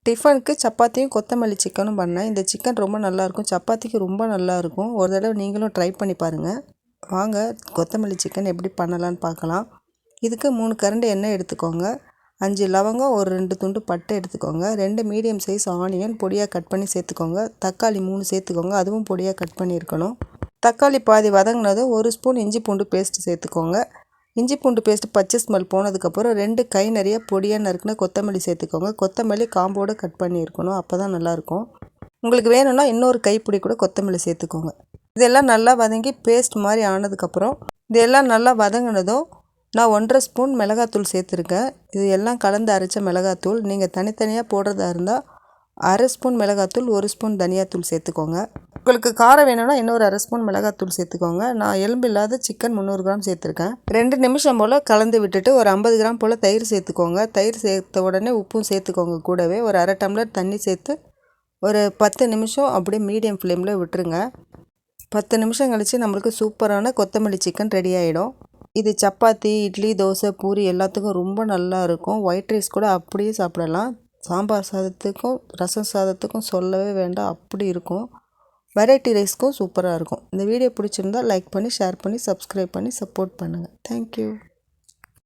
டிஃபனுக்கு சப்பாத்தியும் கொத்தமல்லி சிக்கனும் பண்ணேன். இந்த சிக்கன் ரொம்ப நல்லாயிருக்கும், சப்பாத்திக்கு ரொம்ப நல்லாயிருக்கும். ஒரு தடவை நீங்களும் ட்ரை பண்ணி பாருங்கள். வாங்க கொத்தமல்லி சிக்கன் எப்படி பண்ணலான்னு பார்க்கலாம். இதுக்கு 3 கரண்டி எண்ணெய் எடுத்துக்கோங்க, 5 லவங்கம், ஒரு 2 துண்டு பட்டை எடுத்துக்கோங்க, 2 மீடியம் சைஸ் ஆனியன் பொடியாக கட் பண்ணி சேர்த்துக்கோங்க, தக்காளி 3 சேர்த்துக்கோங்க, அதுவும் பொடியாக கட் பண்ணியிருக்கணும். தக்காளி பாதி வதங்கினதும் 1 ஸ்பூன் இஞ்சி பூண்டு பேஸ்ட்டு சேர்த்துக்கோங்க. இஞ்சி பூண்டு பேஸ்ட்டு பச்சை ஸ்மெல் போனதுக்கப்புறம் 2 கை நிறைய பொடியாக நறுக்கின கொத்தமல்லி சேர்த்துக்கோங்க. கொத்தமல்லி காம்போடு கட் பண்ணியிருக்கணும், அப்போ தான் நல்லாயிருக்கும். உங்களுக்கு வேணும்னா இன்னொரு கைப்பிடி கூட கொத்தமல்லி சேர்த்துக்கோங்க. இதெல்லாம் நல்லா வதங்கி பேஸ்ட் மாதிரி ஆனதுக்கப்புறம் இதெல்லாம் நல்லா வதங்கினதும் நான் 1.5 ஸ்பூன் மிளகாத்தூள் சேர்த்துருக்கேன். இது எல்லாம் கலந்து அரைச்ச மிளகாத்தூள். நீங்கள் தனித்தனியாக போடுறதா இருந்தால் 1/2 ஸ்பூன் மிளகாத்தூள், 1 ஸ்பூன் தனியாத்தூள் சேர்த்துக்கோங்க. உங்களுக்கு காரம் வேணும்னா இன்னொரு 1/2 ஸ்பூன் மிளகாத்தூள் சேர்த்துக்கோங்க. நான் எலும்பு இல்லாத சிக்கன் 300 கிராம் சேர்த்துருக்கேன். 2 நிமிஷம் போல் கலந்து விட்டுட்டு ஒரு 50 கிராம் போல் தயிர் சேர்த்துக்கோங்க. தயிர் சேர்த்த உடனே உப்பும் சேர்த்துக்கோங்க. கூடவே ஒரு 1/2 டம்ளர் தண்ணி சேர்த்து ஒரு 10 நிமிஷம் அப்படியே மீடியம் ஃப்ளேமில் விட்டுருங்க. 10 நிமிஷம் கழித்து நம்மளுக்கு சூப்பரான கொத்தமல்லி சிக்கன் ரெடி ஆகிடும். இது சப்பாத்தி, இட்லி, தோசை, பூரி எல்லாத்துக்கும் ரொம்ப நல்லா இருக்கும். ஒயிட் ரைஸ் கூட அப்படியே சாப்பிடலாம். சாம்பார் சாதத்துக்கும் ரசம் சாதத்துக்கும் சொல்லவே வேண்டாம், அப்படி இருக்கும். வெரைட்டி ரைஸ்க்கும் சூப்பராக இருக்கும். இந்த வீடியோ பிடிச்சிருந்தால் லைக் பண்ணி, ஷேர் பண்ணி, சப்ஸ்கிரைப் பண்ணி சப்போர்ட் பண்ணுங்கள். தேங்க்யூ.